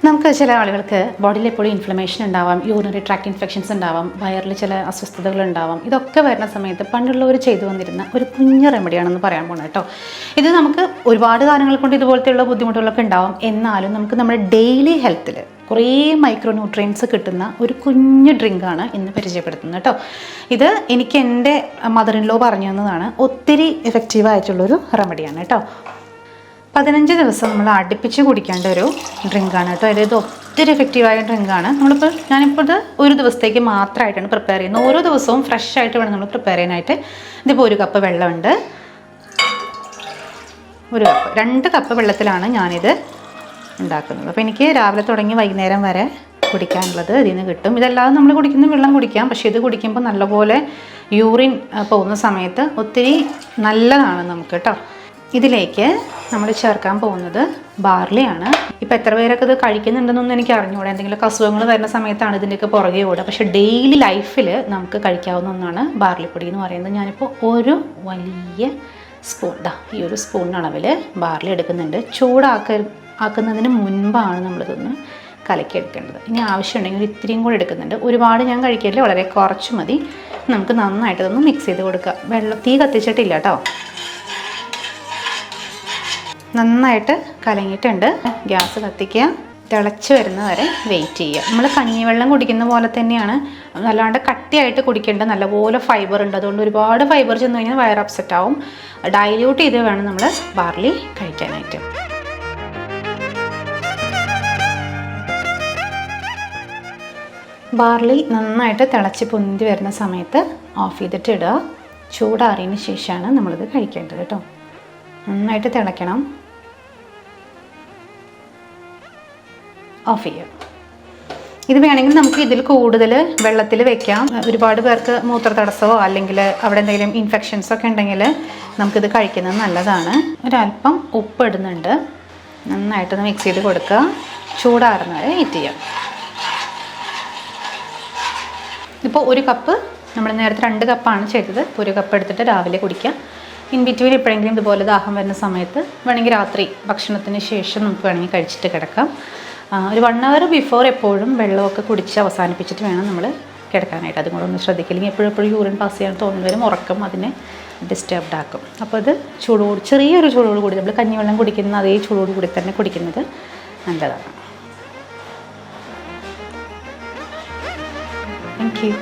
നമുക്ക് ചില ആളുകൾക്ക് ബോഡിയിൽ എപ്പോഴും ഇൻഫ്ലമേഷൻ ഉണ്ടാവാം, യൂറിനറി ട്രാക്ട് ഇൻഫെക്ഷൻസ് ഉണ്ടാവാം, വയറിൽ ചില അസ്വസ്ഥതകൾ ഉണ്ടാവാം. ഇതൊക്കെ വരുന്ന സമയത്ത് പണ്ടുള്ളവർ ചെയ്തു വന്നിരുന്ന ഒരു കുഞ്ഞു റെമഡിയാണെന്ന് പറയാൻ പോകണം കേട്ടോ. ഇത് നമുക്ക് ഒരുപാട് കാര്യങ്ങൾ കൊണ്ട് ഇതുപോലത്തെയുള്ള ബുദ്ധിമുട്ടുകളൊക്കെ ഉണ്ടാവും. എന്നാലും നമുക്ക് നമ്മുടെ ഡെയിലി ഹെൽത്തിൽ കുറേ മൈക്രോ ന്യൂട്രിയൻസ് കിട്ടുന്ന ഒരു കുഞ്ഞു ഡ്രിങ്കാണ് ഇന്ന് പരിചയപ്പെടുത്തുന്നത് കേട്ടോ. ഇത് എനിക്ക് എൻ്റെ മദർ ഇൻ ലോ പറഞ്ഞു തന്നതാണ്. ഒത്തിരി എഫക്റ്റീവായിട്ടുള്ളൊരു റെമഡിയാണ് കേട്ടോ. 15 ദിവസം നമ്മൾ അടുപ്പിച്ച് കുടിക്കേണ്ട ഒരു ഡ്രിങ്കാണ് കേട്ടോ. അതായത് ഒത്തിരി എഫക്റ്റീവായ ഡ്രിങ്കാണ്. ഞാനിപ്പോൾ ഇത് ഒരു ദിവസത്തേക്ക് മാത്രമായിട്ടാണ് പ്രിപ്പയർ ചെയ്യുന്നത്. ഓരോ ദിവസവും ഫ്രഷ് ആയിട്ട് വേണം നമ്മൾ പ്രിപ്പയർ ചെയ്യാനായിട്ട്. ഇതിപ്പോൾ 1 കപ്പ് വെള്ളമുണ്ട്, 1 കപ്പ് 2 കപ്പ് വെള്ളത്തിലാണ് ഞാനിത് ഉണ്ടാക്കുന്നത്. അപ്പോൾ എനിക്ക് രാവിലെ തുടങ്ങി വൈകുന്നേരം വരെ കുടിക്കാനുള്ളത് ഇതിൽ നിന്ന് കിട്ടും. ഇതല്ലാതെ നമ്മൾ കുടിക്കുന്ന വെള്ളം കുടിക്കാം, പക്ഷേ ഇത് കുടിക്കുമ്പോൾ നല്ലപോലെ യൂറിൻ പോകുന്ന സമയത്ത് ഒത്തിരി നല്ലതാണ് നമുക്ക് കേട്ടോ. ഇതിലേക്ക് നമ്മൾ ചേർക്കാൻ പോകുന്നത് ബാർലിയാണ്. ഇപ്പോൾ എത്ര പേരൊക്കെ ഇത് കഴിക്കുന്നുണ്ടെന്നൊന്നും എനിക്ക് അറിഞ്ഞുകൂടാ. എന്തെങ്കിലും അസുഖങ്ങൾ വരുന്ന സമയത്താണ് ഇതിൻ്റെയൊക്കെ പുറകെ ഓടുക. പക്ഷേ ഡെയിലി ലൈഫിൽ നമുക്ക് കഴിക്കാവുന്ന ഒന്നാണ് ബാർലിപ്പൊടി എന്ന് പറയുന്നത്. ഞാനിപ്പോൾ ഒരു വലിയ സ്പൂൺ, ഈ ഒരു സ്പൂൺ അളവിൽ ബാർലി എടുക്കുന്നുണ്ട്. ആക്കുന്നതിന് മുൻപാണ് നമ്മളിതൊന്ന് കലക്കിയെടുക്കേണ്ടത്. ഇനി ആവശ്യമുണ്ടെങ്കിൽ ഇത്തിരിയും കൂടി എടുക്കുന്നുണ്ട്. ഒരുപാട് ഞാൻ കഴിക്കില്ല, വളരെ കുറച്ച് മതി. നമുക്ക് നന്നായിട്ട് ഇതൊന്ന് മിക്സ് ചെയ്ത് കൊടുക്കുക. തീ കത്തിച്ചിട്ടില്ല കേട്ടോ. നന്നായിട്ട് കലങ്ങിയിട്ടുണ്ട്. ഗ്യാസ് കത്തിക്കുക, തിളച്ച് വരുന്ന വരെ വെയിറ്റ് ചെയ്യുക. നമ്മൾ കഞ്ഞിവെള്ളം കുടിക്കുന്ന പോലെ തന്നെയാണ്, നല്ലാണ്ട് കട്ടിയായിട്ട് കുടിക്കേണ്ട. നല്ലപോലെ ഫൈബർ ഉണ്ട്, അതുകൊണ്ട് ഒരുപാട് ഫൈബർ ചെന്ന് കഴിഞ്ഞാൽ വയർ അപ്സെറ്റ് ആവും. ഡൈല്യൂട്ട് ചെയ്ത് വേണം നമ്മൾ ബാർലി കഴിക്കാനായിട്ട്. ബാർലി നന്നായിട്ട് തിളച്ച് പൊന്തി വരുന്ന സമയത്ത് ഓഫ് ചെയ്തിട്ട് ഇടുക. ചൂടാറിയതിന് ശേഷമാണ് നമ്മളിത് കഴിക്കേണ്ടത് കേട്ടോ. നന്നായിട്ട് തിളയ്ക്കണം. ഓഫ് ചെയ്യുക. ഇത് വേണമെങ്കിൽ നമുക്ക് ഇതിൽ കൂടുതൽ വെള്ളത്തിൽ വെക്കാം. ഒരുപാട് പേർക്ക് മൂത്ര തടസ്സമോ അല്ലെങ്കിൽ അവിടെ എന്തെങ്കിലും ഇൻഫെക്ഷൻസോ ഒക്കെ ഉണ്ടെങ്കിൽ നമുക്കിത് കഴിക്കുന്നത് നല്ലതാണ്. ഒരല്പം ഉപ്പ് ഇടുന്നുണ്ട്. നന്നായിട്ടൊന്ന് മിക്സ് ചെയ്ത് കൊടുക്കുക. ചൂടാറുന്ന വരെ വെയിറ്റ് ചെയ്യാം. ഇപ്പോൾ 1 കപ്പ്, നമ്മൾ നേരത്തെ 2 കപ്പാണ് ചെയ്തത്. 1 കപ്പ് എടുത്തിട്ട് രാവിലെ കുടിക്കുക. ഇൻ ബിറ്റ്വീൻ എപ്പോഴെങ്കിലും ഇതുപോലെ ദാഹം വരുന്ന സമയത്ത് വേണമെങ്കിൽ രാത്രി ഭക്ഷണത്തിന് ശേഷം നമുക്ക് വേണമെങ്കിൽ കഴിച്ചിട്ട് കിടക്കാം. ഒരു 1 hour ബിഫോർ എപ്പോഴും വെള്ളമൊക്കെ കുടിച്ച് അവസാനിപ്പിച്ചിട്ട് വേണം നമ്മൾ കിടക്കാനായിട്ട്. അതും കൂടെ ഒന്ന് ശ്രദ്ധിക്കില്ലെങ്കിൽ എപ്പോഴും യൂറിൻ പാസ് ചെയ്യാൻ തോന്നുന്ന വരും ഉറക്കം അതിനെ ഡിസ്റ്റർബ്ഡ് ആക്കും. അപ്പോൾ അത് ചെറിയൊരു ചൂടോട് കൂടി നമ്മൾ കഞ്ഞിവെള്ളം കുടിക്കുന്ന അതേ ചൂടോട് കൂടി തന്നെ കുടിക്കുന്നത് നല്ലതാണ്. Thank you.